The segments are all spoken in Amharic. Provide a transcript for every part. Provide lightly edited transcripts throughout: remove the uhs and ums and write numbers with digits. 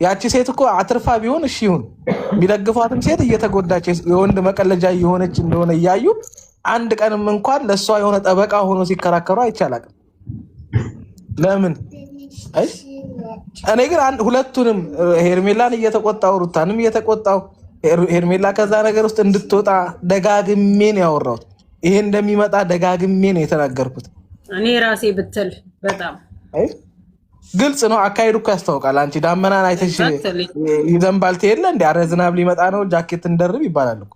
ያቺ ሴት እኮ አትርፋ ቢሆን እሺ ይሁን የሚደግፏትም ሴት እየተጎዳች የወንድ መቀለጃ እየሆነች እንደሆነ እያዩ አንድ ቀንም እንኳን ለእሷ የሆነ ጠበቃ ሆኖ ሲከራከሩ አይቻላቅም። ለምን እኔ ግን ሁለቱንም ሄርሜላን እየተቆጣው ሩታንም እየተቆጣው ሄርሜላ ከዛ ነገር ውስጥ እንድትወጣ ደጋግሜ ነው ያወራሁት። ይሄ እንደሚመጣ ደጋግሜ ነው የተናገርኩት። እኔ ራሴ ብትል በጣም ግልጽ ነው። አካሄዱ እኮ ያስታውቃል። አንቺ ዳመናን አይተሽ ይዘንባል ትሄለ እንደ አረ ዝናብ ሊመጣ ነው ጃኬት እንደርብ ይባላል እኮ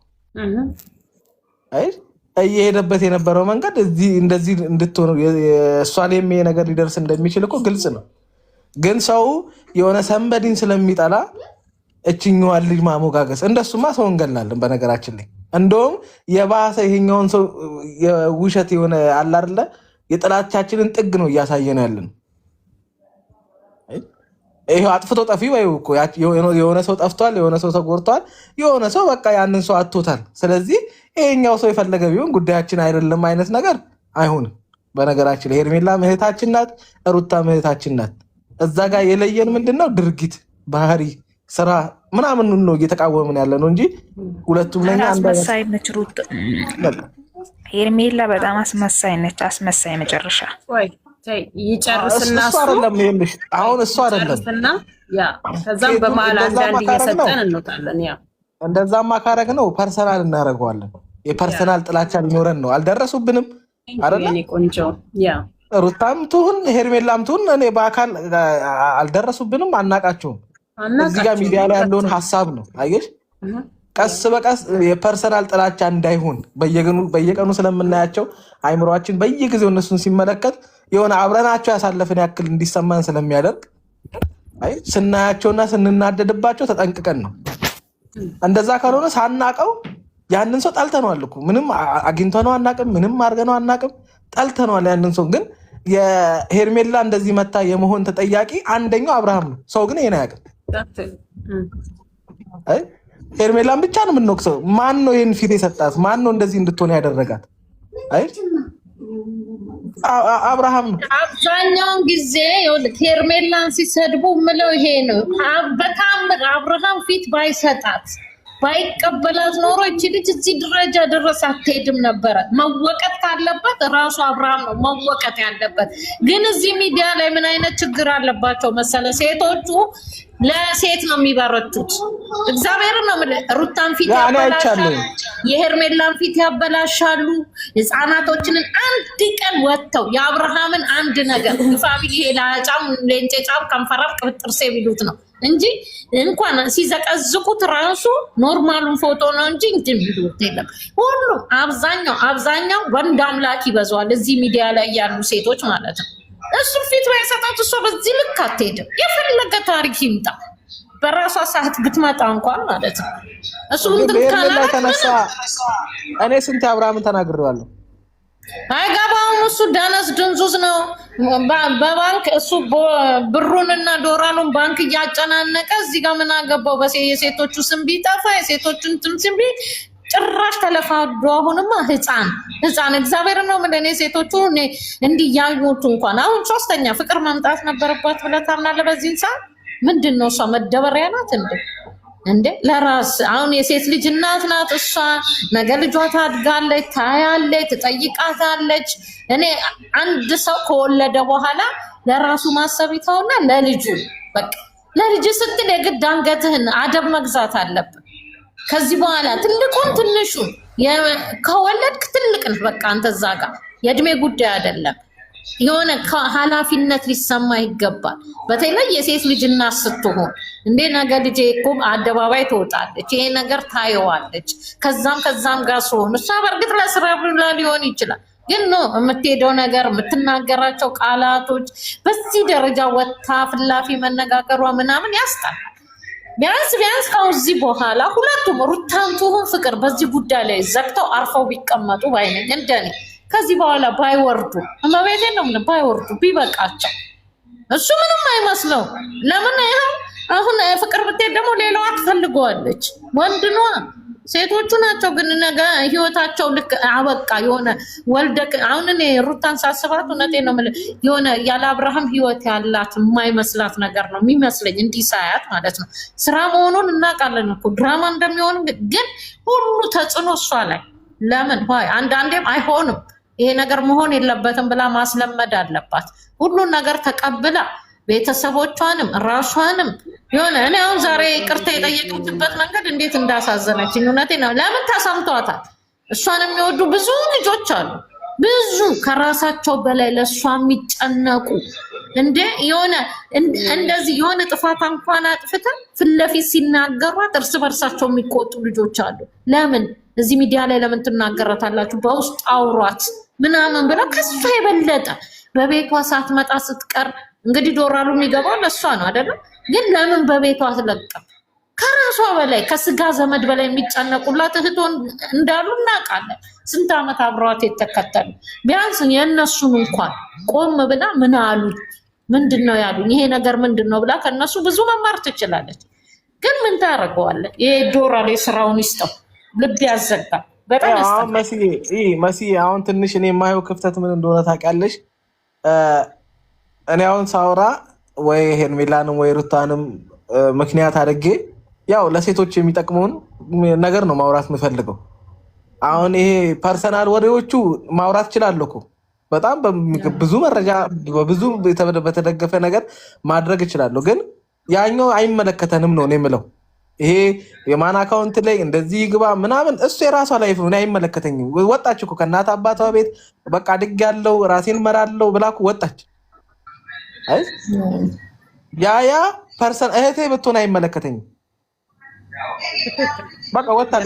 እየሄደበት የነበረው መንገድ እንደዚህ እንድትሆኑ እሷ ላይም ይሄ ነገር ሊደርስ እንደሚችል እኮ ግልጽ ነው። ግን ሰው የሆነ ሰንበዲን ስለሚጠላ እችኛዋን ልጅ ማሞጋገስ እንደሱማ ሰው እንገላለን። በነገራችን ላይ እንደውም የባሰ ይሄኛውን ሰው የውሸት የሆነ አለ አይደለ የጥላቻችንን ጥግ ነው እያሳየን ያለን። ይሄ አጥፍቶ ጠፊ ወይ እኮ የሆነ ሰው ጠፍቷል፣ የሆነ ሰው ተጎድቷል፣ የሆነ ሰው በቃ ያንን ሰው አጥቶታል። ስለዚህ ይሄኛው ሰው የፈለገ ቢሆን ጉዳያችን አይደለም አይነት ነገር አይሆንም። በነገራችን ላይ ሄርሜላ እህታችን ናት፣ ሩታ እህታችን ናት። እዛ ጋር የለየን ምንድነው ድርጊት፣ ባህሪ፣ ስራ ምናምን ነው እየተቃወምን ያለ ነው እንጂ ሁለቱም ለኛ አንድ አስመሳይ ነች ሩት። ሄርሜላ በጣም አስመሳይ ነች፣ አስመሳይ መጨረሻ። ወይ ተይ ይጨርስና እሱ አይደለም ይልሽ አሁን እሱ አይደለም ያ ከዛም በመሃል አንዳንድ እየሰጠን እንወጣለን። ያ እንደዛማ ካረግ ነው ፐርሰናል እናደርገዋለን። የፐርሰናል ጥላቻ ሊኖረን ነው። አልደረሱብንም አይደል? እኔ ቆንጆ ያ ሩታም ትሁን ሄርሜላም ትሁን እኔ በአካል አልደረሱብንም፣ አናቃቸውም። እዚህ ጋር ሚዲያ ላይ ያለውን ሀሳብ ነው አየሽ። ቀስ በቀስ የፐርሰናል ጥላቻ እንዳይሆን በየቀኑ ስለምናያቸው አይምሯችን በየጊዜው እነሱን ሲመለከት የሆነ አብረናቸው ያሳለፍን ያክል እንዲሰማን ስለሚያደርግ ስናያቸውና ስንናደድባቸው ተጠንቅቀን ነው። እንደዛ ካልሆነ ሳናቀው ያንን ሰው ጠልተነዋል እኮ ምንም አግኝተነው አናቅም፣ ምንም አድርገነው አናቅም፣ ጠልተነዋል ያንን ሰው። ግን የሄርሜላ እንደዚህ መታ የመሆን ተጠያቂ አንደኛው አብርሃም ነው። ሰው ግን ይሄን አያውቅም። ሄርሜላን ብቻ ነው የምንወቅሰው። ማን ነው ይህን ፊት የሰጣት? ማን ነው እንደዚህ እንድትሆን ያደረጋት? አብርሃም ነው። አብዛኛውን ጊዜ ሄርሜላን ሲሰድቡ ምለው ይሄ ነው። በታምር አብርሃም ፊት ባይሰጣት ባይቀበላት ኖሮ እቺ ልጅ እዚህ ደረጃ ድረስ አትሄድም ነበረ። መወቀጥ ካለበት ራሱ አብርሃም ነው መወቀጥ ያለበት። ግን እዚህ ሚዲያ ላይ ምን አይነት ችግር አለባቸው መሰለ? ሴቶቹ ለሴት ነው የሚበረቱት። እግዚአብሔር ነው ሩታን ፊት ያበላሻሉ፣ የሄርሜላን ፊት ያበላሻሉ። ህፃናቶችን አንድ ቀን ወጥተው የአብርሃምን አንድ ነገር ፋሚሊ ሄላጫም ለንጨጫም ከንፈራፍ ቅብጥርሴ ቢሉት ነው እንጂ እንኳን ሲዘቀዝቁት ራሱ ኖርማሉን ፎቶ ነው እንጂ እንትን ቢሉት የለም። ሁሉም አብዛኛው ወንድ አምላክ ይበዛዋል እዚህ ሚዲያ ላይ ያሉ ሴቶች ማለት ነው። እሱ ፊት ባይሰጣት እሷ በዚህ ልክ አትሄድም። የፈለገ ታሪክ ይምጣ በራሷ ሰዓት ብትመጣ እንኳን ማለት ነው። እሱ እንትን ተነሳ። እኔ ስንት አብርሃምን ተናግሬዋለሁ። አይገባውም። እሱ ዳነስ ድንዙዝ ነው። በባንክ እሱ ብሩንና ዶላሩን ባንክ እያጨናነቀ እዚህ ጋር ምን አገባው? የሴቶቹ ስም ቢጠፋ የሴቶቹን ስም ጭራሽ ተለፋዶ። አሁንማ ህፃን እግዚአብሔር ነው ምን ሴቶቹ እንዲያዩት እንኳን አሁን ሶስተኛ ፍቅር መምጣት ነበረባት ብለህ ታምናለህ? በዚህ ሰዓት ምንድን ነው እሷ መደበሪያ ናት እንዴ? ለራስ አሁን የሴት ልጅ እናት ናት እሷ። ነገ ልጇ ታድጋለች፣ ታያለች፣ ትጠይቃታለች። እኔ አንድ ሰው ከወለደ በኋላ ለራሱ ማሰብ ይተውና ለልጁ በቃ ለልጅ ስትል የግድ አንገትህን አደብ መግዛት አለብን። ከዚህ በኋላ ትልቁን ትንሹን ከወለድክ ትልቅ ነህ በቃ አንተ እዛ ጋር የእድሜ ጉዳይ አይደለም። የሆነ ኃላፊነት ሊሰማ ይገባል። በተለይ የሴት ልጅ እናት ስትሆን እንዴ ነገ ልጄ እኮ አደባባይ ትወጣለች፣ ይሄ ነገር ታየዋለች። ከዛም ጋር ሲሆን እሷ በእርግጥ ለስራ ብላ ሊሆን ይችላል፣ ግን ነው የምትሄደው ነገር የምትናገራቸው ቃላቶች በዚህ ደረጃ ወታ ፍላፊ መነጋገሯ ምናምን ያስጣል። ቢያንስ ከዚህ በኋላ ሁለቱም ሩታም ትሁን ፍቅር በዚህ ጉዳይ ላይ ዘግተው አርፈው ቢቀመጡ ባይነኝ እንደኔ። ከዚህ በኋላ ባይወርዱ እመቤቴ ነው ባይወርዱ ቢበቃቸው። እሱ ምንም አይመስለው። ለምን ይሄ አሁን ፍቅር ብትሄድ ደግሞ ሌላዋ ትፈልገዋለች። ወንድኗ ሴቶቹ ናቸው። ግን ነገ ህይወታቸው ልክ አበቃ የሆነ ወልደክ አሁን እኔ ሩታን ሳስባት እውነቴን ነው የምልህ የሆነ ያለ አብርሃም ህይወት ያላት የማይመስላት ነገር ነው የሚመስለኝ እንዲህ ሳያት ማለት ነው። ስራ መሆኑን እናውቃለን እኮ ድራማ እንደሚሆን ግን ሁሉ ተጽዕኖ እሷ ላይ ለምን ሆይ አንዳንዴም አይሆንም ይሄ ነገር መሆን የለበትም ብላ ማስለመድ አለባት። ሁሉን ነገር ተቀብላ ቤተሰቦቿንም ራሷንም የሆነ እኔ አሁን ዛሬ ይቅርታ የጠየቀችበት መንገድ እንዴት እንዳሳዘነችኝ እውነቴን ነው። ለምን ተሰምቷታል። እሷን የሚወዱ ብዙ ልጆች አሉ፣ ብዙ ከራሳቸው በላይ ለእሷ የሚጨነቁ እንደ የሆነ እንደዚህ የሆነ ጥፋት እንኳን አጥፍተን ፊት ለፊት ሲናገሯት እርስ በርሳቸው የሚቆጡ ልጆች አሉ። ለምን እዚህ ሚዲያ ላይ ለምን ትናገራታላችሁ? በውስጥ አውሯት ምናምን ብለው ከሷ የበለጠ በቤቷ ሳትመጣ ስትቀር እንግዲህ ዶራሉ የሚገባው ለእሷ ነው አይደለም? ግን ለምን በቤቷ አትለቅም? ከራሷ በላይ ከስጋ ዘመድ በላይ የሚጨነቁላት እህቶ እንዳሉ እናውቃለን። ስንት ዓመት አብረዋት የተከተሉ ቢያንስ የእነሱን እንኳን ቆም ብላ ምን አሉ ምንድን ነው ያሉኝ ይሄ ነገር ምንድን ነው ብላ ከእነሱ ብዙ መማር ትችላለች። ግን ምን ታደርገዋለህ? ይሄ ዶራሉ ስራውን ይስጠው፣ ልብ ያዘጋል። በጣም መሲ አሁን ትንሽ እኔ የማየው ክፍተት ምን እንደሆነ ታውቂያለሽ? እኔ አሁን ሳውራ ወይ ሄርሜላንም ወይ ሩታንም ምክንያት አድርጌ ያው ለሴቶች የሚጠቅመውን ነገር ነው ማውራት የምፈልገው። አሁን ይሄ ፐርሰናል ወሬዎቹ ማውራት እችላለሁ እኮ በጣም ብዙ መረጃ በብዙ በተደገፈ ነገር ማድረግ እችላለሁ። ግን ያኛው አይመለከተንም ነው እኔ የምለው። ይሄ የማን አካውንት ላይ እንደዚህ ግባ ምናምን እሱ የራሷ ላይፍ ነው፣ አይመለከተኝም። ወጣች እኮ ከእናት አባቷ ቤት በቃ ድግ ያለው ራሴን መራለው ብላ እኮ ወጣች። አይ ያ ፐርሰን እህቴ ብትሆን አይመለከተኝም። በቃ ወጣች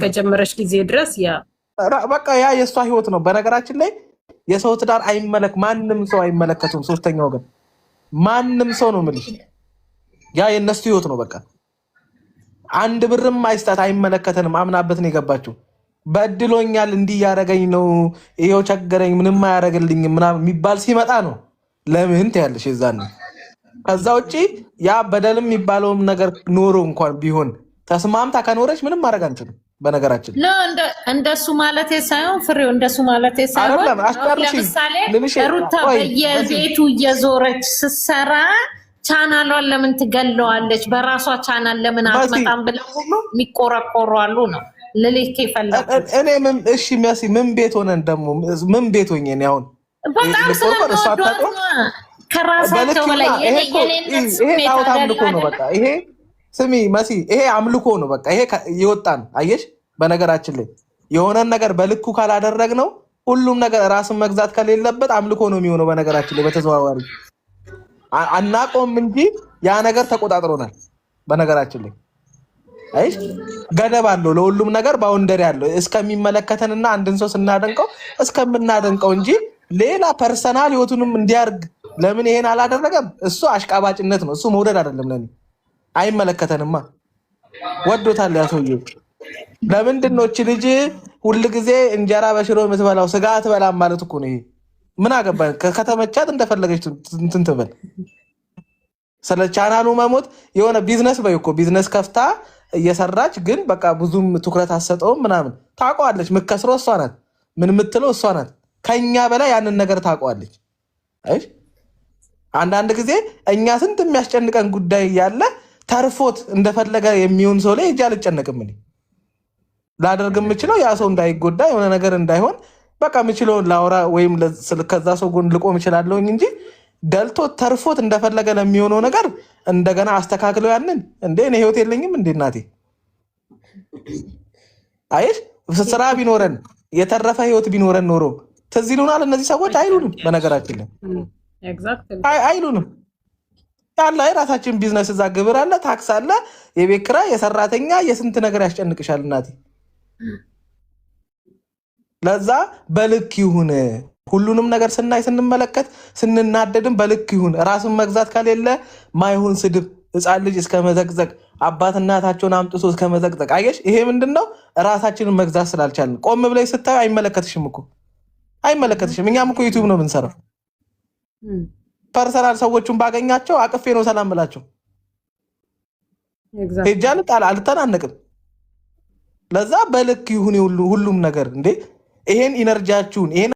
ከጀመረች ጊዜ ድረስ በቃ ያ የእሷ ህይወት ነው። በነገራችን ላይ የሰው ትዳር ማንም ሰው አይመለከቱም። ሶስተኛ ወገን ማንም ሰው ነው የምልሽ፣ ያ የእነሱ ህይወት ነው። በቃ አንድ ብርም አይስጣት፣ አይመለከተንም። አምናበት ነው የገባችው። በድሎኛል፣ እንዲህ ያደረገኝ ነው፣ ይሄው ቸገረኝ፣ ምንም አያደርግልኝም ምናምን የሚባል ሲመጣ ነው ለምን ትያለሽ የዛን። ከዛ ውጪ ያ በደልም የሚባለውም ነገር ኖሮ እንኳን ቢሆን ተስማምታ ከኖረች ምንም ማድረግ አንችልም። በነገራችን እንደሱ ማለት ሳይሆን ፍሬው እንደሱ ማለት ሳይሆን ለምሳሌ ሩታ በየቤቱ እየዞረች ስትሰራ ቻናሏን ለምን ትገለዋለች? በራሷ ቻናል ለምን አትመጣም ብለው ሁሉ የሚቆረቆሩ አሉ ነው ልልክ ይፈልጋል። እኔ እሺ ሚያሲ ምን ቤት ሆነን ደግሞ ምን ቤት ሆኜ ነው አሁን በጣም ስለምወዷት ከራሳቸው በላይ ይሄ ጣዖት አምልኮ ነው። በቃ ይሄ ስሚ መሲ ይሄ አምልኮ ነው። በቃ ይሄ ይወጣን አየሽ። በነገራችን ላይ የሆነን ነገር በልኩ ካላደረግነው ሁሉም ነገር ራስን መግዛት ከሌለበት አምልኮ ነው የሚሆነው። በነገራችን ላይ በተዘዋዋሪ አናቆም እንጂ ያ ነገር ተቆጣጥሮናል። በነገራችን ላይ አይሽ ገደብ አለው ለሁሉም ነገር ባውንደሪ አለው። እስከሚመለከተንና አንድን ሰው ስናደንቀው እስከምናደንቀው እንጂ ሌላ ፐርሰናል ህይወቱንም እንዲያርግ ለምን ይሄን አላደረገም? እሱ አሽቃባጭነት ነው። እሱ መውደድ አይደለም። ለኔ አይመለከተንማ። ወዶታል ያ ሰውዬ። ለምንድን ነው እቺ ልጅ ሁል ጊዜ እንጀራ በሽሮ የምትበላው? ስጋ አትበላም ማለት እኮ ነው። ይሄ ምን አገባኝ? ከተመቻት እንደፈለገች እንትን ትበል። ስለ ቻናሉ መሞት የሆነ ቢዝነስ በይ እኮ ቢዝነስ ከፍታ እየሰራች ግን በቃ ብዙም ትኩረት አትሰጠውም ምናምን። ታውቀዋለች። ምከስረው እሷ ናት። ምን የምትለው እሷ ናት። ከኛ በላይ ያንን ነገር ታውቀዋለች። አይ አንዳንድ ጊዜ እኛ ስንት የሚያስጨንቀን ጉዳይ ያለ ተርፎት እንደፈለገ የሚሆን ሰው ላይ እጅ አልጨነቅም። እኔ ላደርግ የምችለው ያ ሰው እንዳይጎዳ የሆነ ነገር እንዳይሆን በቃ የምችለውን ላውራ ወይም ከዛ ሰው ጎን ልቆም እችላለሁ እንጂ ደልቶ ተርፎት እንደፈለገ ለሚሆነው ነገር እንደገና አስተካክለው ያንን እንዴ እኔ ህይወት የለኝም እንዴ እናቴ? አይሽ ስራ ቢኖረን የተረፈ ህይወት ቢኖረን ኖሮ ትዝ ይሉናል እነዚህ ሰዎች? አይሉንም። በነገራችን ላይ አይሉንም። ያለ የራሳችን ቢዝነስ እዛ ግብር አለ፣ ታክስ አለ፣ የቤት ኪራይ፣ የሰራተኛ የስንት ነገር ያስጨንቅሻል እናቴ። ለዛ በልክ ይሁን ሁሉንም ነገር ስናይ ስንመለከት ስንናደድም በልክ ይሁን። ራስን መግዛት ከሌለ ማይሆን ስድብ፣ ህፃን ልጅ እስከ መዘቅዘቅ፣ አባት እናታቸውን አምጥቶ እስከ መዘቅዘቅ። አየሽ ይሄ ምንድነው? ራሳችንን መግዛት ስላልቻልን። ቆም ብለሽ ስታዩ አይመለከትሽም እኮ አይመለከትሽም። እኛም እኮ ዩቲዩብ ነው የምንሰራው። ፐርሰናል ሰዎቹን ባገኛቸው አቅፌ ነው ሰላም ብላቸው ሄጃ አልተናነቅም። ለዛ በልክ ይሁን ሁሉም ነገር እንዴ ይሄን ኢነርጂያችሁን ይሄን